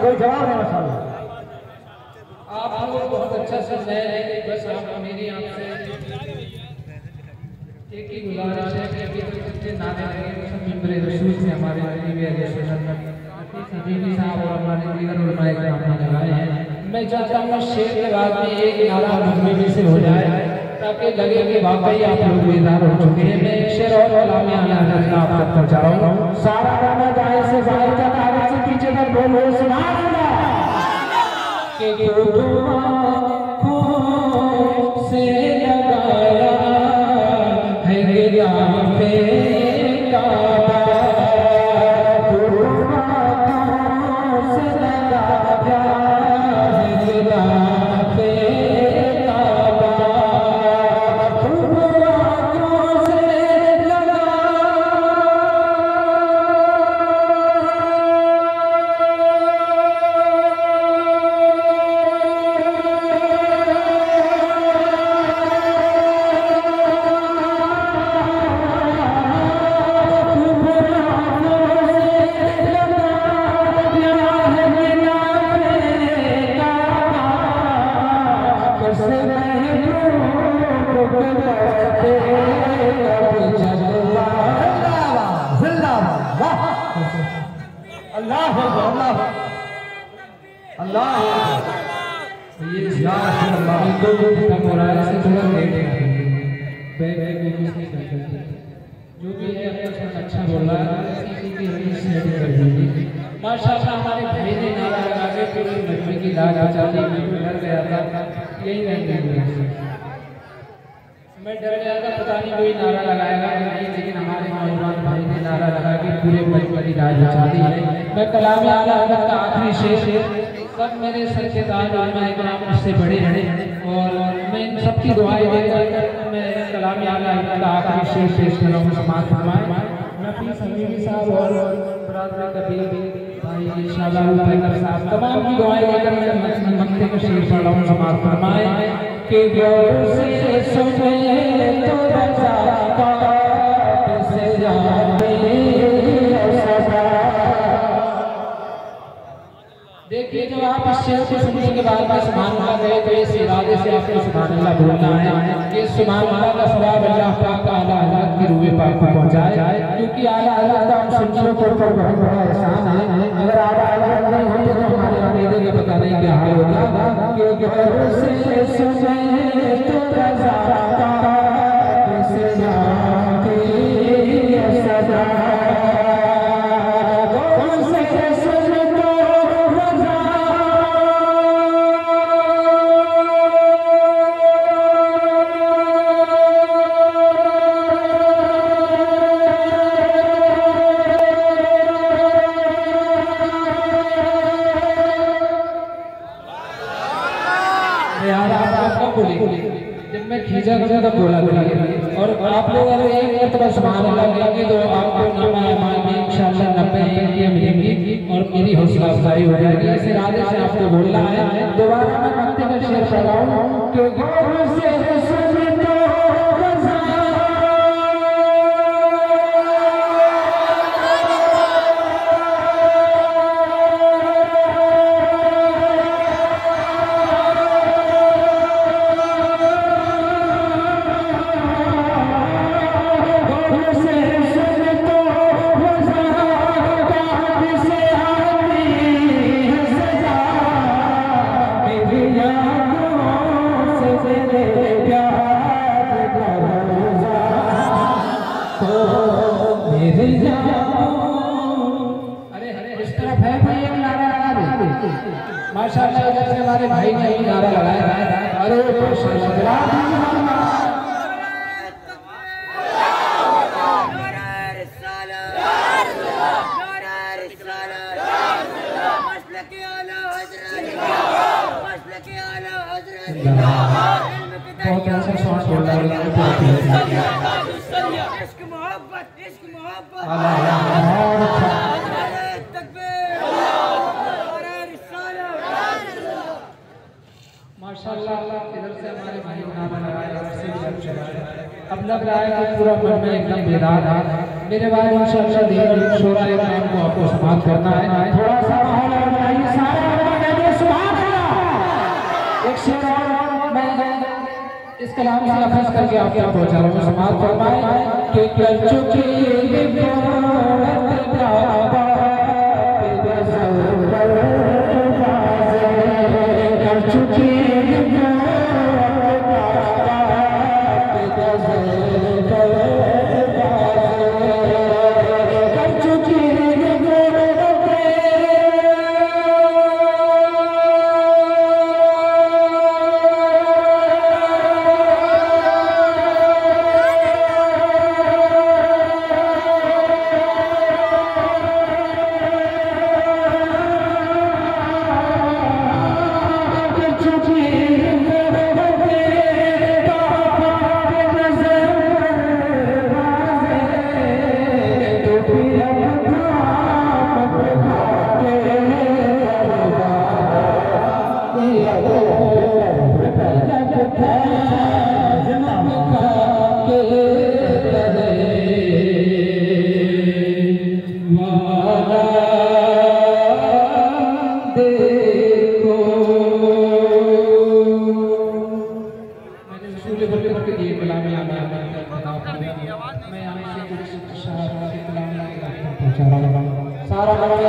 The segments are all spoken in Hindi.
कोई जवाब नहीं माशाल्लाह। आप लोग बहुत अच्छा समझाए हैं कि बस आप मेरी आपसे एक ही गुजारिश है कि अभी तक जितने नारे लगे सब मिंबरे रसूल से हमारे नबी अलैहि सल्लम हबीबी साहब और हमारे दीगर उलमाए किराम ने लगाए हैं। मैं चाहता हूँ शेर के बाद में एक नारा मुझमें से हो जाए ताकि लगे कि वाकई आप लोग बेदार हो चुके हैं। मैं एक शेर और कलामी आला हज़रत आप तक पहुँचा रहा हूँ। सारा गाना दाएं से बाएं तक आगे से पीछे तक बोलो सुभान अल्लाह। के से लगाया है गिरा पे काबा, से लगाया है गिरा पे काबा, से लगा जो भी है अच्छा बोल रहा है माशाअल्लाह। हमारे भाई ने नारा लगा के पूरी मजमे की लाज बचा दी। मैं डर गया था, यही रहने मैं डर गया था पता नहीं कोई नारा लगाएगा नहीं, लेकिन हमारे नौजवान भाई ने नारा लगा के पूरे मजमे की लाज बचा दी है। मैं कलाम आला हज़रत का आखिरी शेर सब मेरे सर के ताज इमाम मुझसे बड़े हैं और मैं इन सबकी दुआएं देकर मैं कलाम आला हज़रत का आखिरी शेर पेश कर रहा हूँ। समाअत फरमाएं। नफीस हबीबी साहब और बरादर कबीर भाई इंशाअल्लाह पैकर साहब तमाम की दुआएं देकर मैं मक्ते का शेर पढ़ रहा हूँ। समाअत फरमाएं कि गौर से सुने तो रज़ा से जाने देखिए जब आप इस शेर को सुनने के बाद में सुभान अल्लाह गए तो इस इरादे से आपको सुभान अल्लाह बोलना है कि सुभान अल्लाह का सवाब अल्लाह पाक का आला हज़रत की रूह पाक को पहुंचाए, क्योंकि आला हज़रत का हम सुन्नतों के ऊपर बहुत बड़ा एहसान है। अगर आला हज़रत नहीं होते तो हमारे अकीदे का पता नहीं क्या हाल होता। कि गौर से सुने तो रज़ा से जाके सदा जब मैं खींचा खींचा तब बोला करिए। और आप लोग अगर एक मरतबा सुभान अल्लाह कहेंगे तो आपको नामा ईमान में इंशाअल्लाह 90 नेकियां मिलेंगी और मेरी हौसला अफजाई हो जाएगी। इस इरादे से आपको बोलना है। दोबारा मैं मक्ते का शेर पढ़ रहा हूँ कि गौर से सुने तो अरे इस तरफ है भाई, एक नारा लगा दे। माशाल्लाह इधर से हमारे भाई ने ही नारा लगाया है। अरे माशाल्लाह बहुत अच्छा सॉन्ग बोल रहा है। इश्क मोहब्बत माशाल्लाह इधर से हमारे भाई नारा लगाया, अब लग रहा है कि पूरा मन में एकदम बेदार है। मेरे भाई इंशाअल्लाह दीन शोरा इमाम को आपको समाप्त करना है। थोड़ा सा माहौल और बनाइए, सारे लोग कहते हैं सुभान अल्लाह। एक शेर और मैं इस कलाम से लफ्ज़ करके आप तक पहुंचा रहा हूँ, समाप्त फरमाए कि कर चुकी सारा हमारे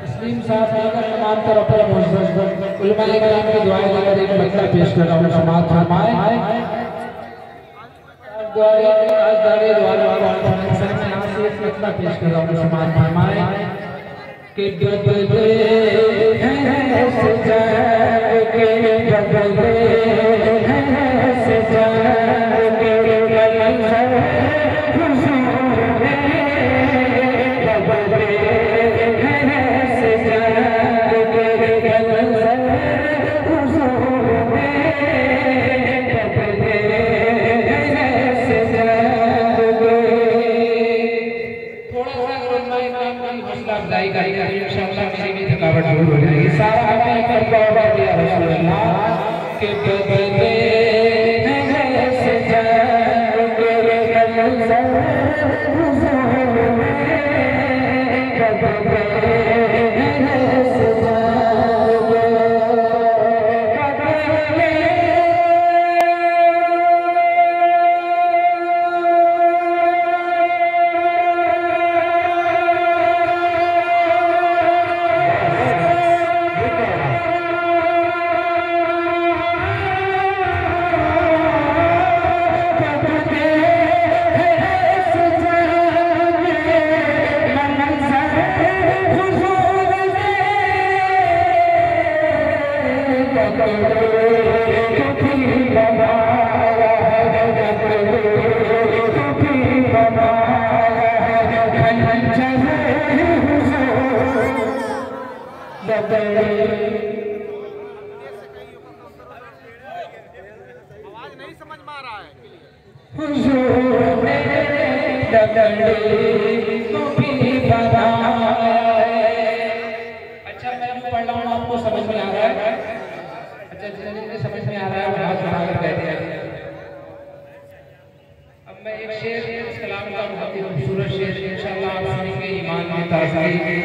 तस्लीम साहब अगर तमाम तरफ पर उलमाए किराम की दुआएं लेकर एक बंदा पेश कर रहा हूँ, समाज फरमाए पेश कर रहा हूँ, समाज फरमाए कि बदले थकावट दूर हो जाएगी। सारा हमें दिया रसूल अल्लाह के बदले से आवाज नहीं समझ में आ रहा है। अच्छा मैं पढ़ रहा हूँ, आपको समझ में आ रहा है? अच्छा जिन्हें समझ में आ रहा है वो हाथ उठाकर कहते हैं। अब मैं एक शेर इस कलाम का बहुत ही खूबसूरत शेर इंशाअल्लाह आप सुनेंगे, ईमान में ताज़गी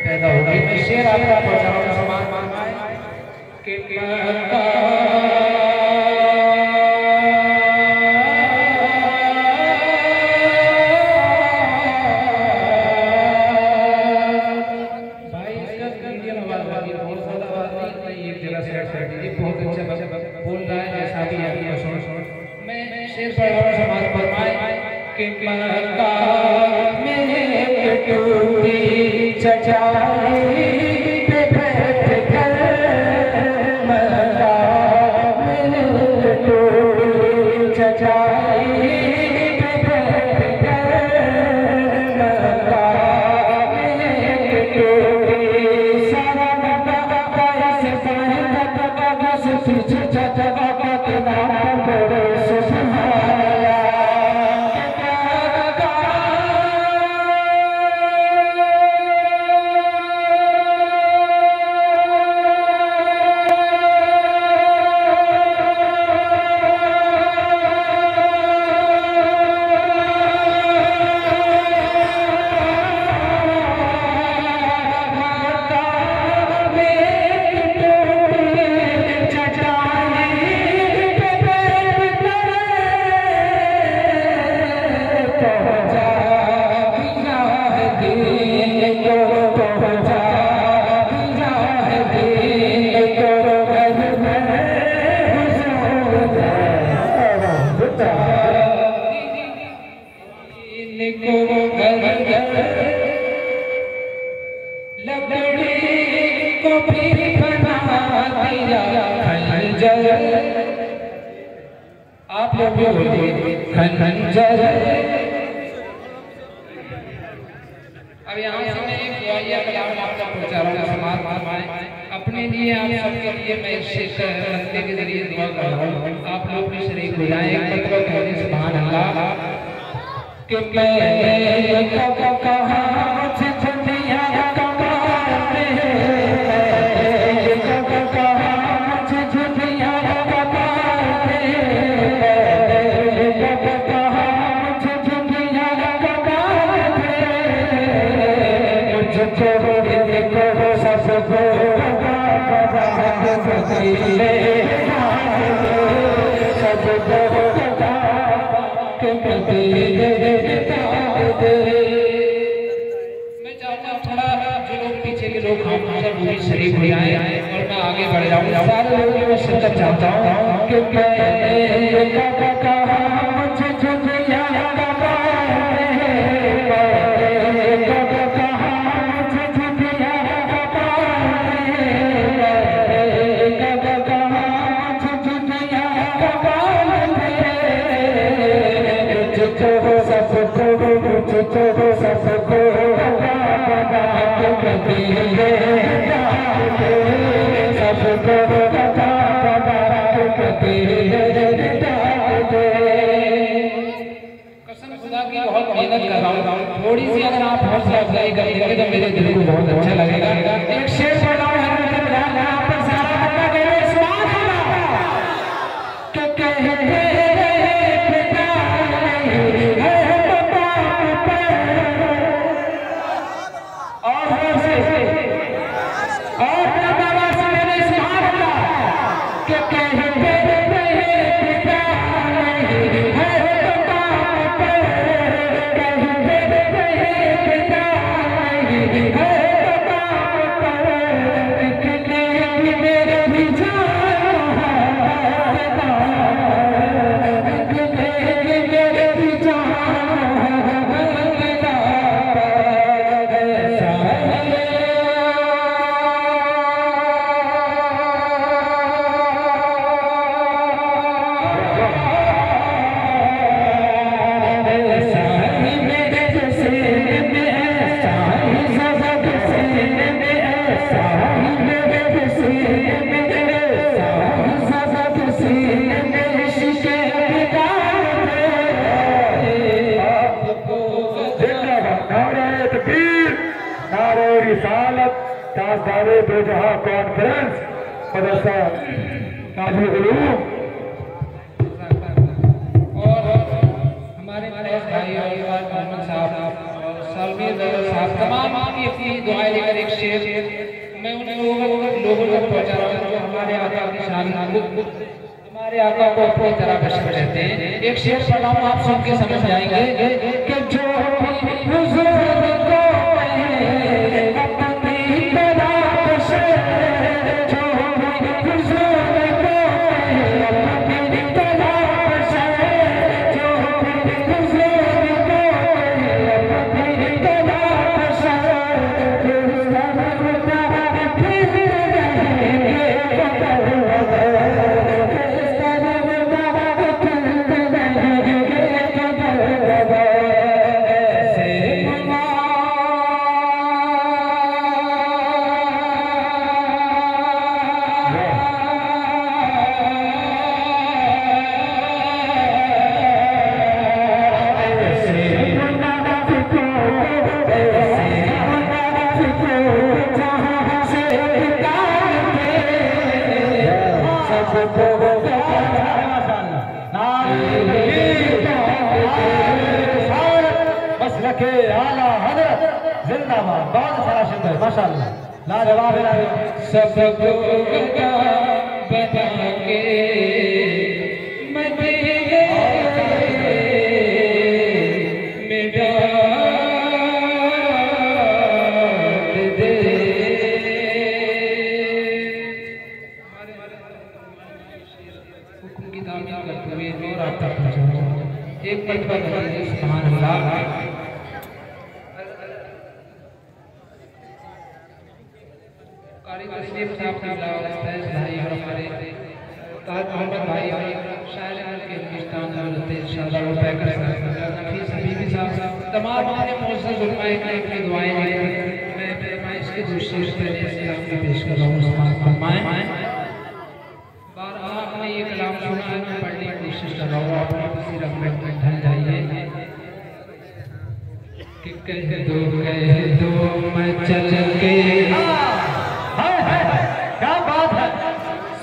पैदा होगी। मैं शेर आपको पहुंचा रहा हूँ, समाज फरमाए कि भाई इसका इंडियन आवाज वाली बहुत ज्यादा आवाज नहीं, एक सेलेक्ट कर दीजिए। बहुत अच्छा बोल रहा है, जैसा भी है आपका सुन। मैं शेर पढ़ रहा हूँ, समाज फरमाए कि मक्का में टूटी चचाई पे बैठ कर, मक्का में टूटी चचाई पे बैठ कर, मक्का में टूटी सारा मक्का कैसे बहता तब से चचा का नाम बड़े सुहाया। आप लोग भी बोलिए खंजर। अब यहाँ से मैं एक दुआया कलाम आपका पहुँचा रहा हूँ, समाज फरमाए अपने लिए, आप सबके लिए मैं शेर रखने के जरिए दुआ कर रहा हूँ। आप लोग भी शरीक हो जाएं, एक मतलब कहने सुभान अल्लाह कि मैं कहाँ से दुनिया कमाते हैं, मैं चाहता हूँ थोड़ा जो लोग पीछे के लोग हम सब भी शरीक हो जाएं और मैं आगे बढ़ जाऊँ। सारे लोगों को शिरकत चाहता हूँ कि मैं कसम खुदा की बहुत मेहनत कर रहा हूँ, थोड़ी सी अगर आप हौसला अफजाई करेंगे तो मेरे दिल को बहुत अच्छा लगेगा। एक शेर पढ़ा हूँ ताजदारे बेजहा कॉन्फ्रेंस मदरसा काजुल उलूम और हमारे भाई और मोहम्मद साहब और सालमीर साहब तमाम की अपनी दुआएं लेकर एक शेर मैं उन लोगों तक पहुंचा रहा हूँ जो हमारे आका की शान हमारे आका को अपनी तरह बशर रहते हैं। एक शेर पढ़ा हूँ, आप सुन के समझ जाएंगे कि जो बस रखे आला हजरत जिंदाबाद। बहुत सारा शुक्र माशाल्लाह लाजवाब है। सबको बता के मजे मेरा दे हुक्म की तामील करते हुए और आप तक पहुंचाऊंगा। एक मरतबा कहिए सुभान अल्लाह। कारी तस्लीम साहब की फैज भाई और हमारे ताज मोहम्मद भाई और शायर के हिंदुस्तान हजरत इंशाअल्लाह वो पैकर नफीस हबीबी साहब तमाम हमारे मुअज़्ज़ज़ उलमाए ने अपनी दुआएं दी। मैं फरमाइश के दूसरी पहले सलाम की पेश कर रहा हूं। समाअत फरमाएं। बारहा आपने ये कलाम सुना है, मैं पढ़ने की कोशिश कर रहा हूं। आप किसी रगबत में ढल जाइए कि कह दो मैं चल के क्या बात है।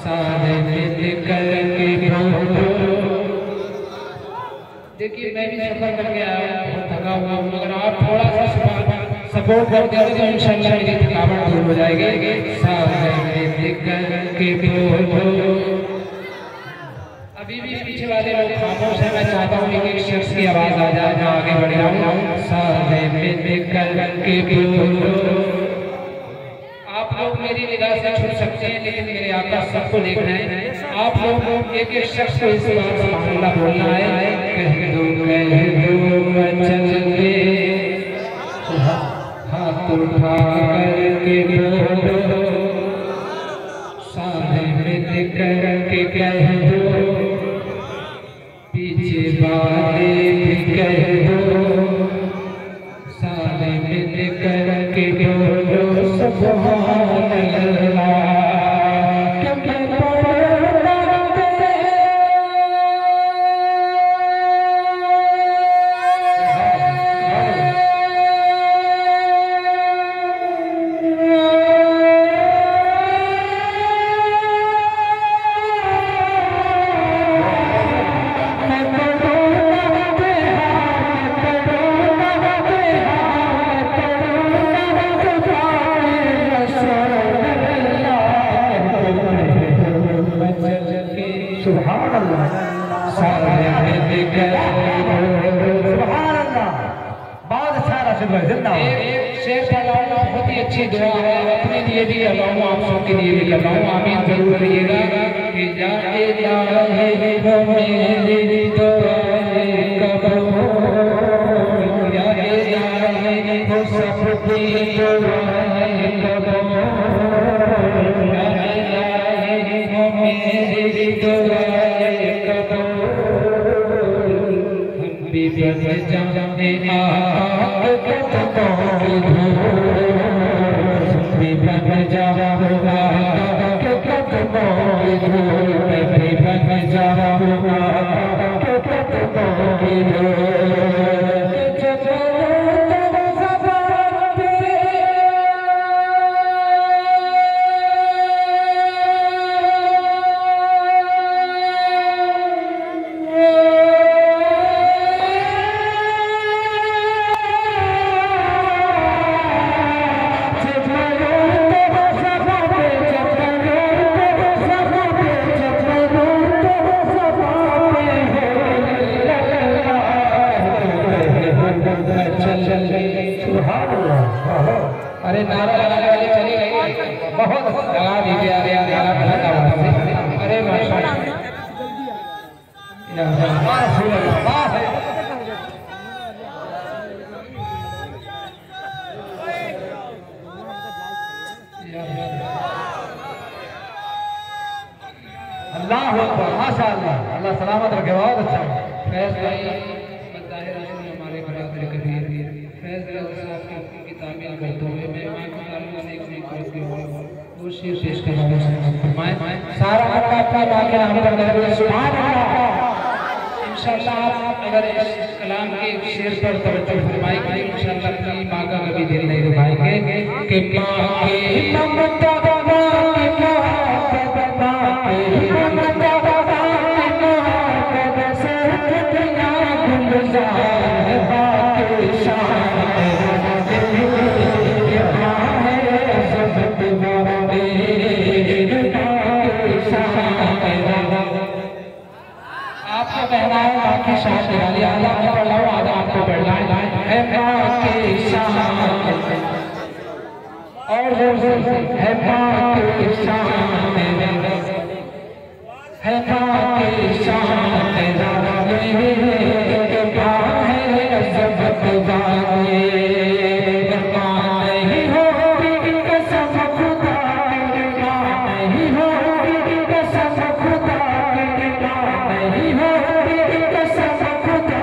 सारे मिल करके देखिए मैं भी सफर करके आया हूँ, बहुत थका हुआ हूँ, मगर आप थोड़ा सा सपोर्ट कर देंगे तो इंशाल्लाह मेरी थकावट दूर हो जाएगी। सारे मिल करके अभी भी पीछे वाले लोग खामोश हैं, मैं चाहता हूँ एक एक शख्स की आवाज आ जाए, मैं आगे बढ़ रहा हूँ। सारे मिल करके आप लोग मेरी निगाह से छूट सकते हैं, लेकिन मेरे आका सबको देखना है। आप लोग एक एक शख्स को इस बात सुभान अल्लाह बोलना है। कह दो मैं चल के हाथ उठा करके बोलो, सामने मिल करके कह दो, पीछे वाले भी कह दो, सामने मिल करके बोलो सुभान अल्लाह। बहुत ही अच्छी दुआ है, अपने लिए भी कर रहा हूँ, आप सबके लिए भी कर रहा हूँ। आमीन जरूर करिएगा कि जाए मेरी अरे नारा लगाने वाले चले गए, बहुत लगा दीजिए। अरे नारा बहुत आवाज से, अरे माशाल्लाह अल्लाह माशाल्लाह, अल्लाह सलामत रखे। बहुत अच्छा फैज भाई हमारे बरादर कबीर फैज साहब की तामील करते हुए मैं वो शेर पेश कर रहा हूँ। सारा अपना माँ के नाम पर सुभान अल्लाह। इंशाअल्लाह आप अगर इस कलाम के शेर पर तवज्जो फरमाएंगे इंशाअल्लाह अपनी माँ का कभी दिल नहीं दुखाएंगे कि माँ के ममता आपको कहना है बाकी शान निकालिए, आधा मैं पढ़ रहा हूँ आधा आपको पढ़ना है बाकी शान और जोर से है बाकी शान है बाकी शान तेरा है अज़मत वाले नहीं होगी कसम खुदा नहीं होगी कसम खुदा नहीं होगी कसम खुदा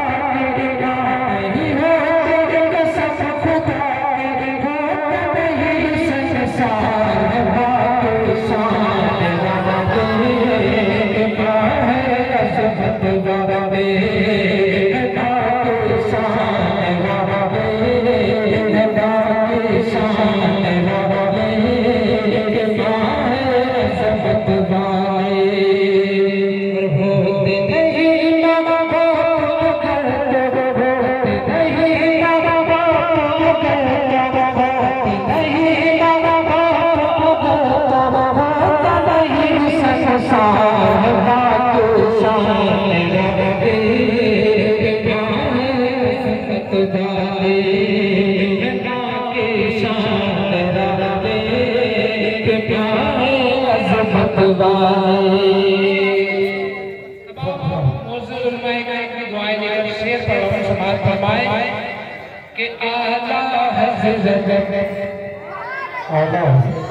नहीं होगी कसम खुदा नहीं संसार बाकी शान है अज़मत वाले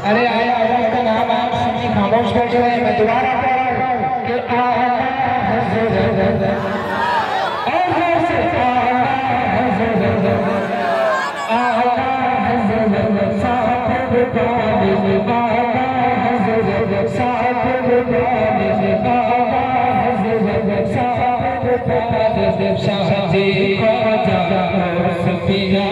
अरे आया आया का नाम आप सभी खामोश बैठ रहे हैं, मैं दोबारा कह रहा हूँ कि आला हज़रत और से आला हज़रत साहिब बानी आला हज़रत साहिब बानी आला हज़रत साहिब बानी शाह जी ख्वाजा सफिया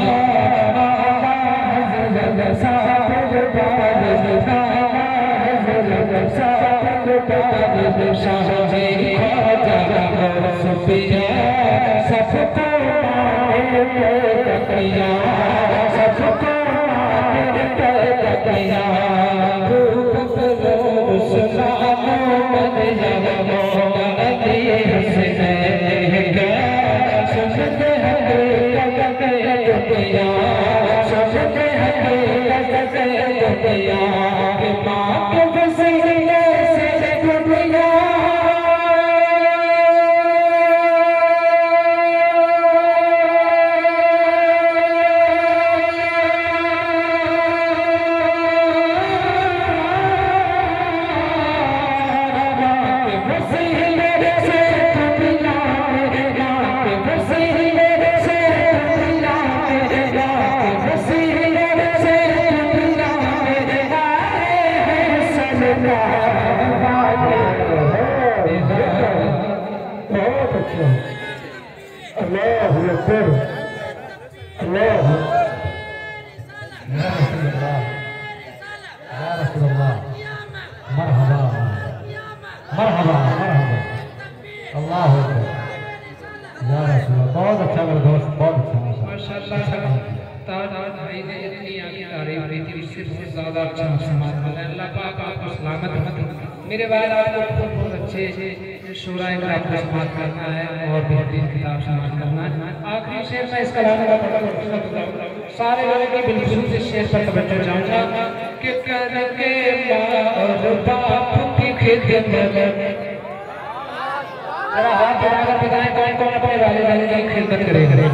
मेरे बाद आपको बहुत अच्छे शुरा आपको समाप्त करना है और बेहतरीन किताब समाप्त करना है। आखिरी शेर में इस कलाम का सारे लोगों की बिल्कुल से शेर पर तवज्जो चाहूंगा कि करके बाप की खिदमत, जरा हाथ बढ़ाकर बताएं कौन कौन अपने वालिदैन की खिदमत करेगा।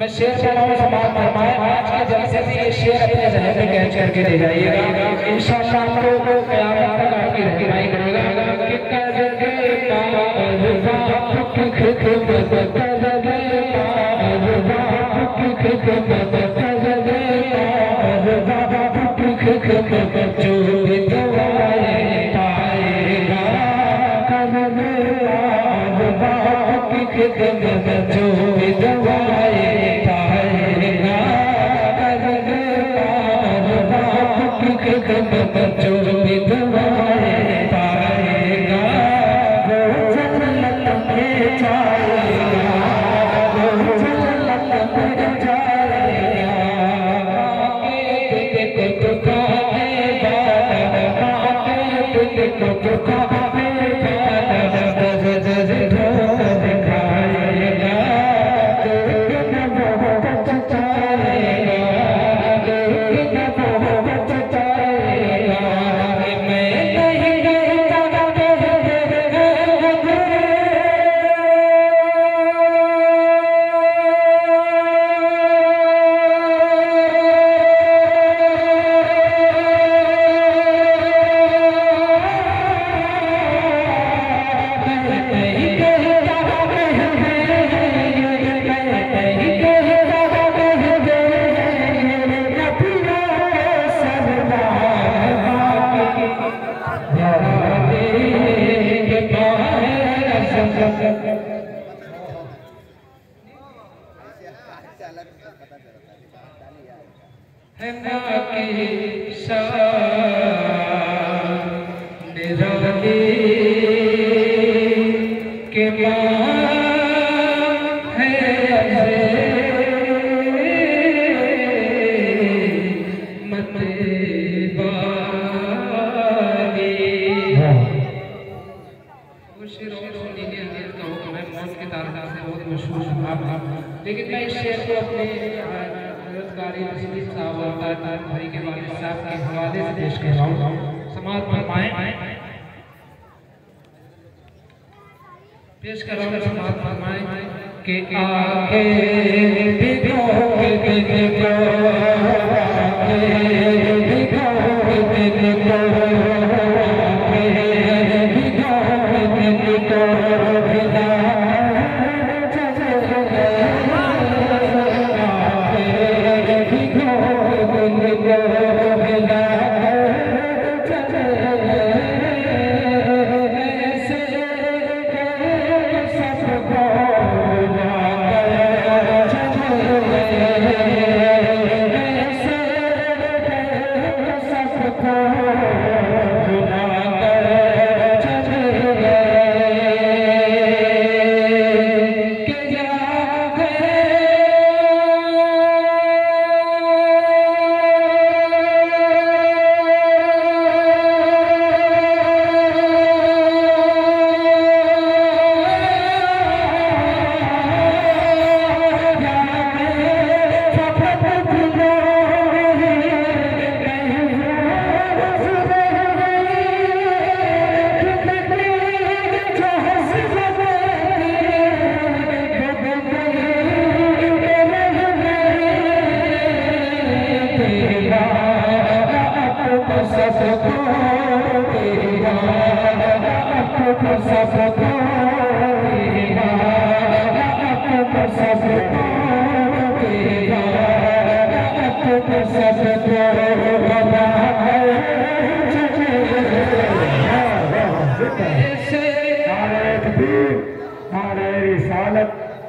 मैं शेर चलाऊं समाप्त फरमाए, आज के जलसे से ये शेर अपने ज़हन में कैच करके ले जाइएगा, इंशाअल्लाह आपको क़यामत तक आपकी रहनुमाई करेगा कि करके बाप की खिदमत करके बाप की खिदमत करके बाप की खिदमत जो भी दुआएं पाएगा करके बाप की खिदमत जो भी दुआएं जो भी दुआएं पाएगा वो जन्नत में जाएगा। लेकिन मैं इस शेर को अपने रोजगारी भाई के वालिद साहब के हवाले से पेश कर रहा हूँ। समाज फरमाएं पेश कर रहा हूँ। समाज फरमाएं कि आके दिखो दिखो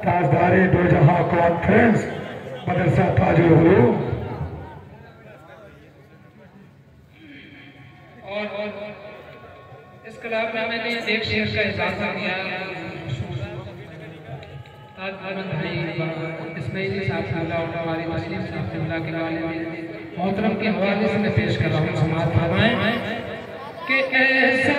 ताजदारे दो जहां कॉन्फ्रेंस मदरसा ताजुल उलूम और इस कलाम में मैंने एक शेर का इजाफा किया। इस्माइली साहब और हमारी मुस्लिम साहब के वाले मोहतरम के हवाले से मैं पेश कर रहा हूँ। समाज फरमाएं कि ऐसे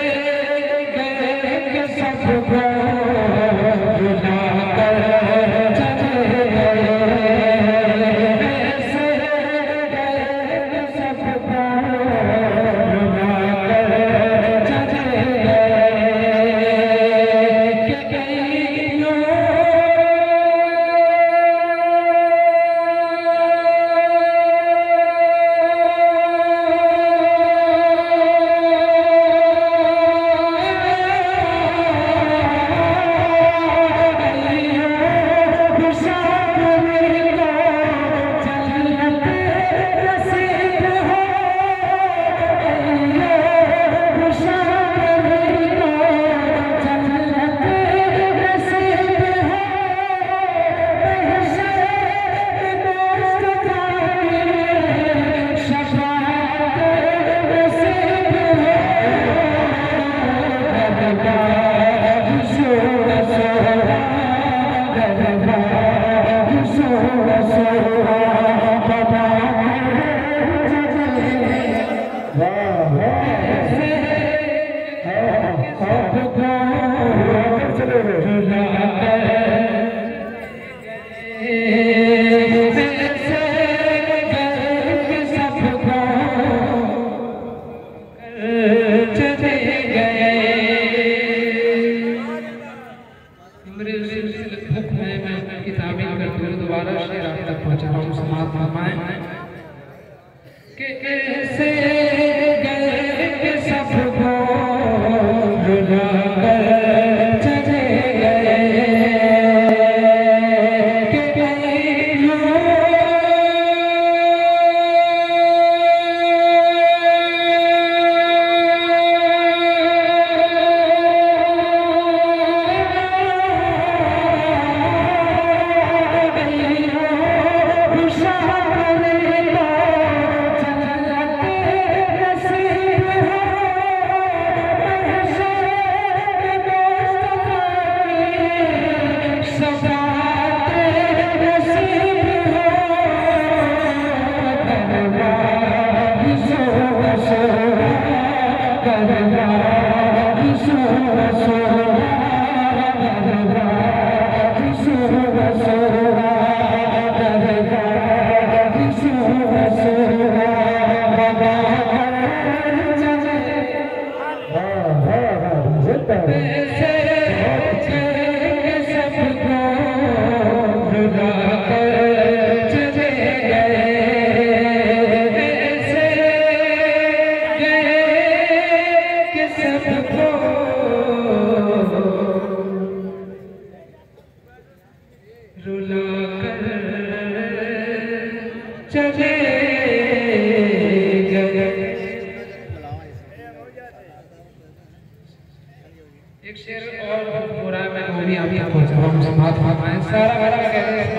एक शेर और पूरा मैं वो भी आप तक पहुंचा रहा हूँ। समाप्त फरमाएं सारा भरा कहते हैं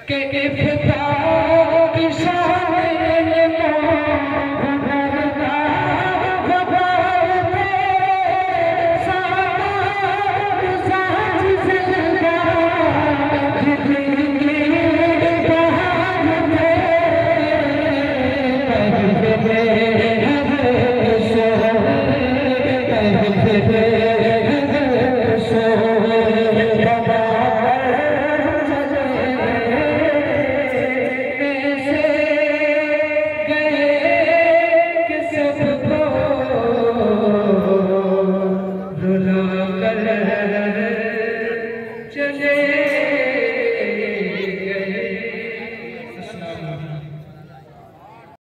के इफ्तिताह की शान